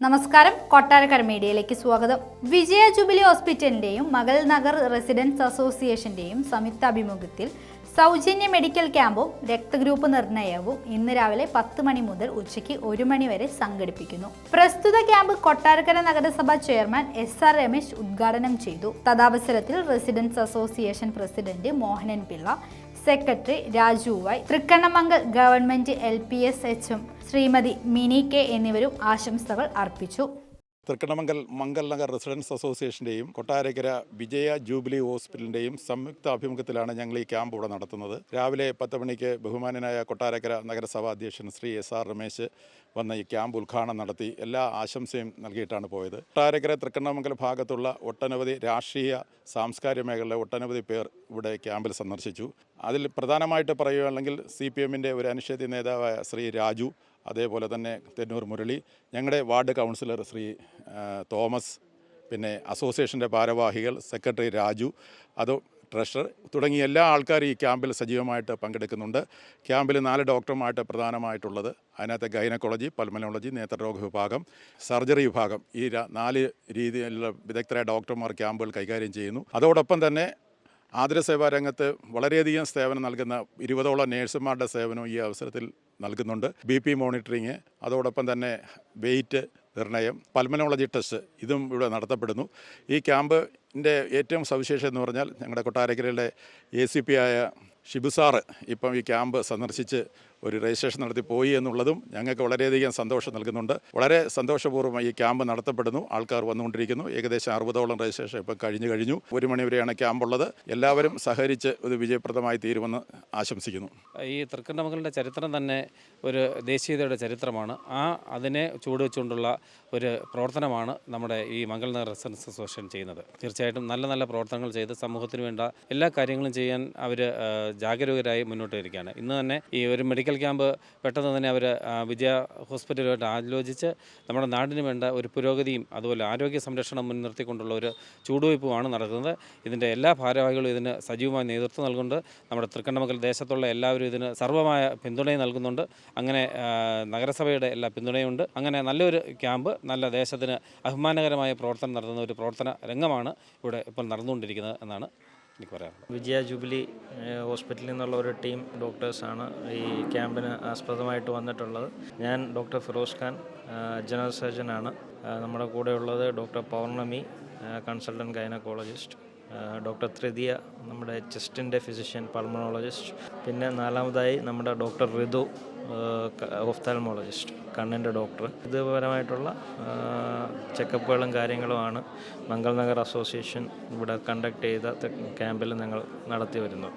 നമസ്കാരം, കൊട്ടാരക്കര മീഡിയയിലേക്ക് സ്വാഗതം. വിജയ ജൂബിലി ഹോസ്പിറ്റലിന്റെയും മകൾ നഗർ റെസിഡൻസ് അസോസിയേഷന്റെയും സംയുക്താഭിമുഖ്യത്തിൽ സൗജന്യ മെഡിക്കൽ ക്യാമ്പും രക്തഗ്രൂപ്പ് നിർണയവും ഇന്ന് രാവിലെ 10 മണി മുതൽ ഉച്ചയ്ക്ക് 1 മണി വരെ സംഘടിപ്പിക്കുന്നു. പ്രസ്തുത ക്യാമ്പ് കൊട്ടാരക്കര നഗരസഭ ചെയർമാൻ SR രമേശ് ഉദ്ഘാടനം ചെയ്തു. തദാവസരത്തിൽ residence association president Mohanan Pillai, secretary Raju Y, Thrikkannamangal government LPS HM Shrimati Mini K എന്നിവരും ആശംസകൾ അർപ്പിച്ചു. തൃക്കണ്ണമംഗൽ മംഗൽ നഗർ റെസിഡൻസ് അസോസിയേഷൻ്റെയും കൊട്ടാരക്കര വിജയ ജൂബിലി ഹോസ്പിറ്റലിൻ്റെയും സംയുക്ത ആഭിമുഖ്യത്തിലാണ് ഞങ്ങൾ ഈ ക്യാമ്പ് ഇവിടെ നടത്തുന്നത്. രാവിലെ 10 മണിക്ക് ബഹുമാനനായ കൊട്ടാരക്കര നഗരസഭാ അധ്യക്ഷൻ ശ്രീ SR രമേശ് വന്ന ഈ ക്യാമ്പ് ഉദ്ഘാടനം നടത്തി എല്ലാ ആശംസയും നൽകിയിട്ടാണ് പോയത്. കൊട്ടാരക്കര തൃക്കണ്ണമംഗൽ ഭാഗത്തുള്ള ഒട്ടനവധി രാഷ്ട്രീയ സാംസ്കാരിക മേഖലയിലെ ഒട്ടനവധി പേർ ഇവിടെ ക്യാമ്പിൽ സന്ദർശിച്ചു. അതിൽ പ്രധാനമായിട്ട് പറയുകയാണെങ്കിൽ CPM-ൻ്റെ ഒരു അനിഷേധ്യ നേതാവായ ശ്രീ രാജു, അതേപോലെ തന്നെ തെന്നൂർ മുരളി, ഞങ്ങളുടെ വാർഡ് കൗൺസിലർ ശ്രീ തോമസ്, പിന്നെ അസോസിയേഷൻ്റെ ഭാരവാഹികൾ, സെക്രട്ടറി രാജു, ട്രഷറർ തുടങ്ങിയ എല്ലാ ആൾക്കാരും ഈ ക്യാമ്പിൽ സജീവമായിട്ട് പങ്കെടുക്കുന്നുണ്ട്. ക്യാമ്പിൽ 4 ഡോക്ടർമാരായിട്ട് പ്രധാനമായിട്ടുള്ളത്. അതിനകത്ത് ഗൈനക്കോളജി, പൾമനോളജി, നേത്രരോഗ വിഭാഗം, സർജറി വിഭാഗം, ഈ 4 രീതിയിലുള്ള വിദഗ്ധരായ ഡോക്ടർമാർ ക്യാമ്പുകൾ കൈകാര്യം ചെയ്യുന്നു. അതോടൊപ്പം തന്നെ ആതുരസേവാ രംഗത്ത് വളരെയധികം സേവനം നൽകുന്ന 20ഓളം നേഴ്സുമാരുടെ സേവനവും ഈ അവസരത്തിൽ നൽകുന്നുണ്ട്. BP മോണിറ്ററിങ്, അതോടൊപ്പം തന്നെ വെയിറ്റ് നിർണയം, പൾമനോളജി ടെസ്റ്റ് ഇതും ഇവിടെ നടത്തപ്പെടുന്നു. ഈ ക്യാമ്പിൻ്റെ ഏറ്റവും സവിശേഷത എന്ന് പറഞ്ഞാൽ ഞങ്ങളുടെ കൊട്ടാരക്കരയുടെ ACP ആയ ഷിബു സാറ് ഇപ്പം ഈ ക്യാമ്പ് സന്ദർശിച്ച് ഒരു രജിസ്ട്രേഷൻ നടത്തി പോയി എന്നുള്ളതും ഞങ്ങൾക്ക് വളരെയധികം സന്തോഷം നൽകുന്നുണ്ട്. വളരെ സന്തോഷപൂർവ്വം ഈ ക്യാമ്പ് നടത്തപ്പെടുന്നു. ആൾക്കാർ വന്നുകൊണ്ടിരിക്കുന്നു. ഏകദേശം 60ഓളം രജിസ്ട്രേഷൻ ഇപ്പം കഴിഞ്ഞു. 1 മണി വരെയാണ് ക്യാമ്പുള്ളത്. എല്ലാവരും സഹകരിച്ച് ഇത് വിജയപ്രദമായി തീരുമെന്ന് ആശംസിക്കുന്നു. ഈ തൃക്കണ്ണമംഗലിൻ്റെ ചരിത്രം തന്നെ ഒരു ദേശീയതയുടെ ചരിത്രമാണ്. അതിനെ ചുവടുവെച്ചുകൊണ്ടുള്ള ഒരു പ്രവർത്തനമാണ് നമ്മുടെ ഈ മംഗൽ നഗർ റെസിഡൻസ് അസോസിയേഷൻ ചെയ്യുന്നത്. തീർച്ചയായിട്ടും നല്ല നല്ല പ്രവർത്തനങ്ങൾ ചെയ്ത് സമൂഹത്തിന് വേണ്ട എല്ലാ കാര്യങ്ങളും ചെയ്യാൻ അവർ ജാഗരൂകരായി മുന്നോട്ട് വരികയാണ്. ഇന്ന് തന്നെ ഈ ഒരു മെഡിക്കൽ ക്യാമ്പ് പെട്ടെന്ന് തന്നെ അവർ വിജയ ഹോസ്പിറ്റലുമായിട്ട് ആലോചിച്ച് നമ്മുടെ നാടിന് വേണ്ട ഒരു പുരോഗതിയും അതുപോലെ ആരോഗ്യ സംരക്ഷണം മുൻനിർത്തിക്കൊണ്ടുള്ള ഒരു ചൂടുവയ്പ്പുമാണ് നടക്കുന്നത്. ഇതിൻ്റെ എല്ലാ ഭാരവാഹികളും ഇതിന് സജീവമായ നേതൃത്വം നൽകുന്നുണ്ട്. നമ്മുടെ തൃക്കണ്ണമംഗൽ ദേശത്തുള്ള എല്ലാവരും ഇതിന് സർവ്വമായ പിന്തുണയും നൽകുന്നുണ്ട്. അങ്ങനെ നഗരസഭയുടെ എല്ലാ പിന്തുണയുണ്ട്. അങ്ങനെ നല്ലൊരു ക്യാമ്പ്, നല്ല ദേശത്തിന് അഭിമാനകരമായ പ്രവർത്തനം നടത്തുന്ന ഒരു പ്രവർത്തന രംഗമാണ് ഇവിടെ ഇപ്പോൾ നടന്നുകൊണ്ടിരിക്കുന്നത് എന്നാണ് എനിക്ക് പറയാനുള്ളത്. വിജയ ജൂബിലി ഹോസ്പിറ്റലിൽ നിന്നുള്ള ഒരു ടീം ഡോക്ടേഴ്സാണ് ഈ ക്യാമ്പിന് ആസ്പദമായിട്ട് വന്നിട്ടുള്ളത്. ഞാൻ ഡോക്ടർ ഫിറോസ് ഖാൻ, ജനറൽ സർജനാണ്. നമ്മുടെ കൂടെയുള്ളത് ഡോക്ടർ പൗർണമി, കൺസൾട്ടൻറ്റ് ഗൈനക്കോളജിസ്റ്റ്, ഡോക്ടർ ത്രിദിയ, നമ്മുടെ ചെസ്റ്റിൻ്റെ ഫിസിഷ്യൻ, പൾമണോളജിസ്റ്റ്, പിന്നെ 4ാമതായി നമ്മുടെ ഡോക്ടർ ഋതു, ഓഫ്താൽമോളജിസ്റ്റ്, കണ്ണിൻ്റെ ഡോക്ടർ. ഇതുപരമായിട്ടുള്ള ചെക്കപ്പുകളും കാര്യങ്ങളുമാണ് മംഗൽ നഗർ അസോസിയേഷൻ ഇവിടെ കണ്ടക്ട് ചെയ്ത ക്യാമ്പിൽ ഞങ്ങൾ നടത്തി വരുന്നത്.